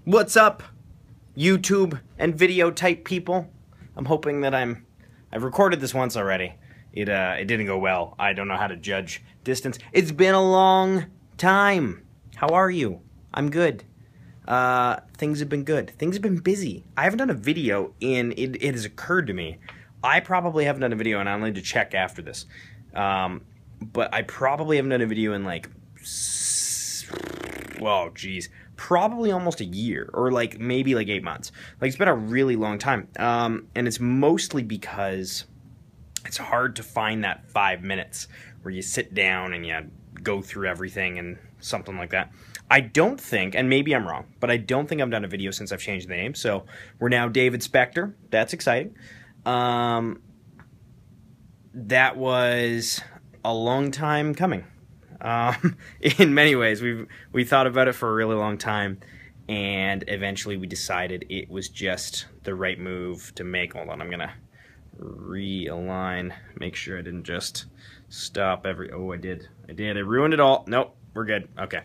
What's up, YouTube and video type people? I'm hoping that I've recorded this once already. It didn't go well. I don't know how to judge distance. It's been a long time. How are you? I'm good. Things have been good. Things have been busy. I haven't done a video in, it has occurred to me, I probably haven't done a video, and I'll need to check after this. But I probably haven't done a video in like, well, geez, probably almost a year, or like maybe like 8 months. Like, it's been a really long time. And it's mostly because it's hard to find that 5 minutes where you sit down and you go through everything and something like that. I don't think, and maybe I'm wrong, but I don't think I've done a video since I've changed the name. So we're now David Spekter. That's exciting. That was a long time coming. In many ways, we thought about it for a really long time, and eventually we decided it was just the right move to make. Hold on, I'm gonna realign, make sure I didn't just stop oh, I did, I ruined it all. Nope, we're good. Okay,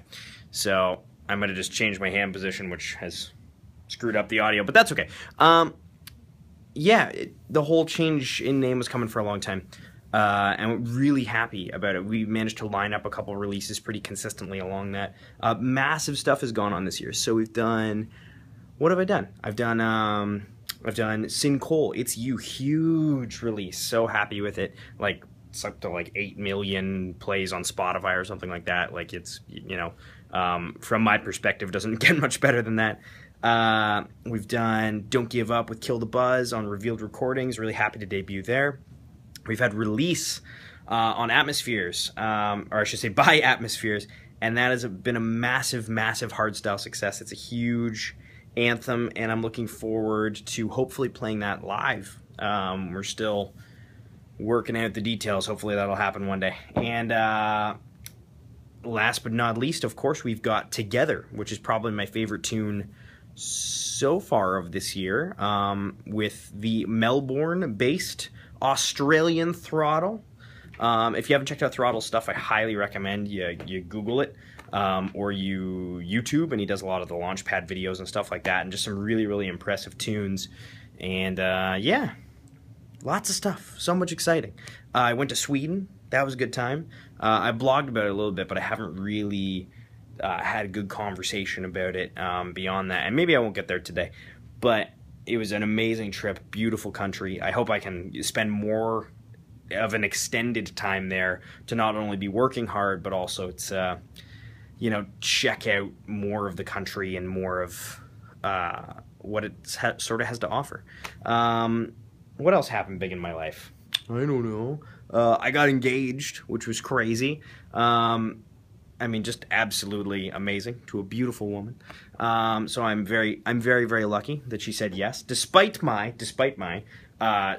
so I'm gonna just change my hand position, which has screwed up the audio, but that's okay. Yeah, the whole change in name was coming for a long time. And we're really happy about it. We managed to line up a couple releases pretty consistently along that. Massive stuff has gone on this year. So we've done, what have I done? I've done Sin Cole, It's You, huge release. So happy with it. Like, it's up to like 8 million plays on Spotify or something like that. Like, it's, you know, from my perspective, doesn't get much better than that. We've done Don't Give Up with Kill the Buzz on Revealed Recordings. Really happy to debut there. We've had release on Atmospheres, or I should say by Atmospheres, and that has been a massive, massive hardstyle success. It's a huge anthem, and I'm looking forward to hopefully playing that live. We're still working out the details. Hopefully that'll happen one day. And last but not least, of course, we've got Together, which is probably my favorite tune so far of this year, with the Melbourne-based Australian Throttle. If you haven't checked out Throttle's stuff, I highly recommend you Google it, or you YouTube, and he does a lot of the Launchpad videos and stuff like that, and just some really, really impressive tunes. And yeah, lots of stuff. So much exciting. I went to Sweden. That was a good time. I blogged about it a little bit, but I haven't really had a good conversation about it beyond that. And maybe I won't get there today, but it was an amazing trip, beautiful country. I hope I can spend more of an extended time there to not only be working hard, but also to, you know, check out more of the country and more of what it sort of has to offer. What else happened big in my life? I don't know. I got engaged, which was crazy. I mean, just absolutely amazing, to a beautiful woman. So I'm very, very lucky that she said yes, despite my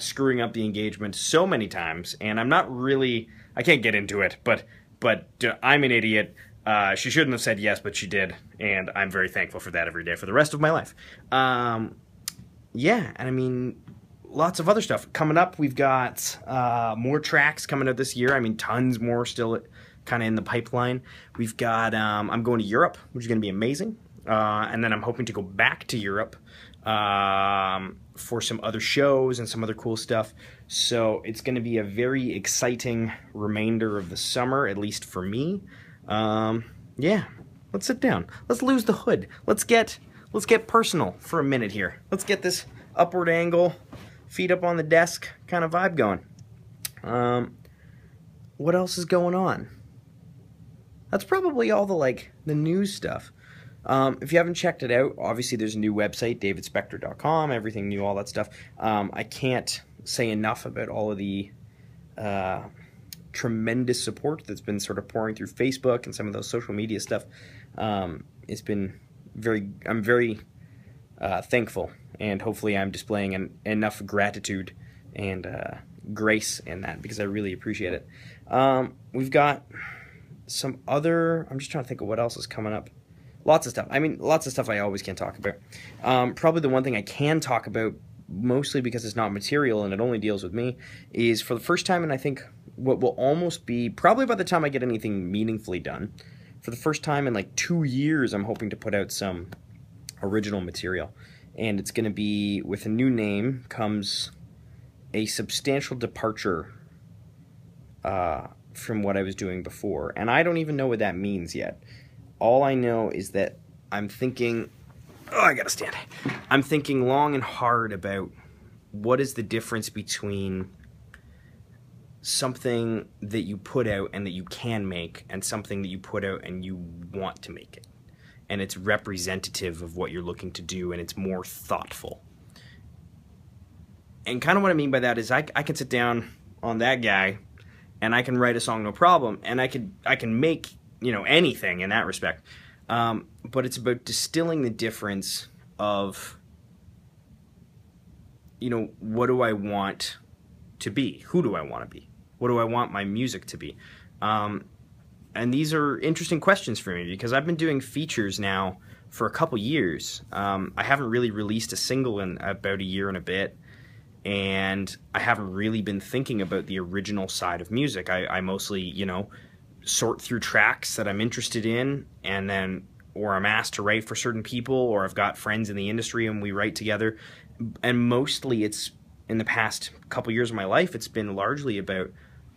screwing up the engagement so many times. And I'm not really, I can't get into it, but I'm an idiot. She shouldn't have said yes, but she did, and I'm very thankful for that every day for the rest of my life. Yeah, and I mean, lots of other stuff coming up. We've got more tracks coming out this year. I mean, tons more still kind of in the pipeline. We've got, I'm going to Europe, which is going to be amazing. And then I'm hoping to go back to Europe for some other shows and some other cool stuff. So it's going to be a very exciting remainder of the summer, at least for me. Yeah, let's sit down. Let's lose the hood. Let's get personal for a minute here. Let's get this upward angle, feet up on the desk kind of vibe going. What else is going on? That's probably all the news stuff. If you haven't checked it out, obviously there's a new website, davidspekter.com, everything new, all that stuff. I can't say enough about all of the tremendous support that's been sort of pouring through Facebook and some of those social media stuff. It's been I'm very thankful, and hopefully I'm displaying enough gratitude and grace in that, because I really appreciate it. We've got some other, I'm just trying to think of what else is coming up. Lots of stuff. I mean, lots of stuff I always can talk about. Probably the one thing I can talk about, mostly because it's not material and it only deals with me, is for the first time, and I think what will almost be, probably by the time I get anything meaningfully done, for the first time in like 2 years, I'm hoping to put out some original material. And it's going to be, with a new name, comes a substantial departure from what I was doing before. And I don't even know what that means yet. All I know is that I'm thinking, oh, I gotta stand. I'm thinking long and hard about what is the difference between something that you put out and that you can make and something that you put out and you want to make it. And it's representative of what you're looking to do, and it's more thoughtful. And kind of what I mean by that is I can sit down on that guy and I can write a song no problem, and I can make, you know, anything in that respect. But it's about distilling the difference of, you know, what do I want to be? Who do I want to be? What do I want my music to be? And these are interesting questions for me, because I've been doing features now for a couple years. I haven't really released a single in about a year and a bit, and I haven't really been thinking about the original side of music. I mostly, you know, sort through tracks that I'm interested in, and then, or I'm asked to write for certain people, or I've got friends in the industry and we write together. And mostly it's, in the past couple years of my life, it's been largely about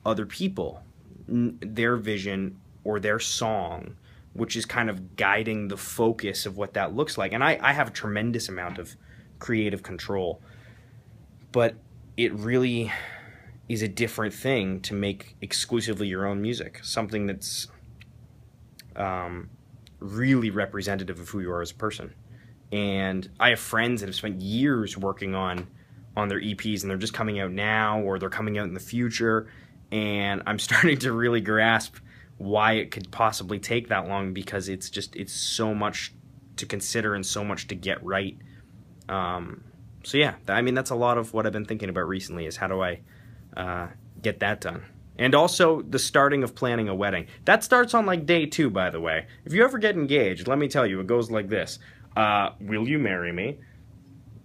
other people, their vision or their song, which is kind of guiding the focus of what that looks like. And I have a tremendous amount of creative control, but it really is a different thing to make exclusively your own music, something that's really representative of who you are as a person. And I have friends that have spent years working on their EPs, and they're just coming out now, or they're coming out in the future, and I'm starting to really grasp why it could possibly take that long, because it's so much to consider and so much to get right. So yeah, I mean, that's a lot of what I've been thinking about recently, is how do I get that done. And also the starting of planning a wedding. That starts on like day 2, by the way. If you ever get engaged, let me tell you, it goes like this. Will you marry me?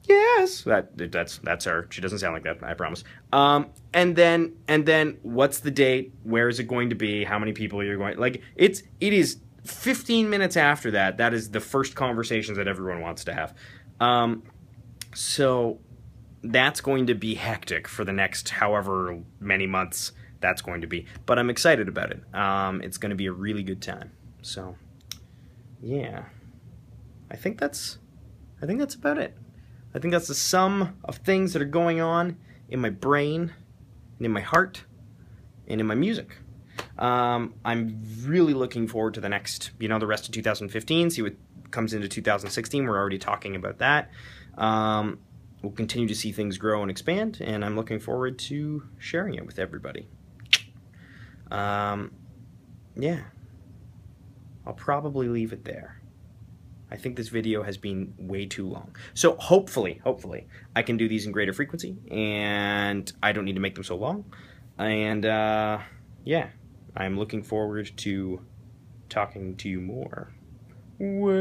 Yes. That's her. She doesn't sound like that, I promise. And then what's the date? Where is it going to be? How many people are you going? Like, it is 15 minutes after that. That is the first conversations that everyone wants to have. So that's going to be hectic for the next however many months that's going to be. But I'm excited about it. It's going to be a really good time. So, yeah. I think that's about it. I think that's the sum of things that are going on in my brain and in my heart and in my music. I'm really looking forward to the next, you know, the rest of 2015, see what comes into 2016. We're already talking about that. We'll continue to see things grow and expand, and I'm looking forward to sharing it with everybody. Yeah. I'll probably leave it there. I think this video has been way too long. So hopefully, I can do these in greater frequency, and I don't need to make them so long. And, yeah, I'm looking forward to talking to you more. Well,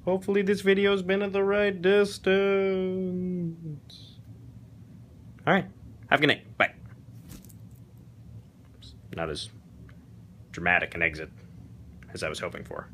hopefully this video's been at the right distance. Alright, have a good night. Bye. Not as dramatic an exit as I was hoping for.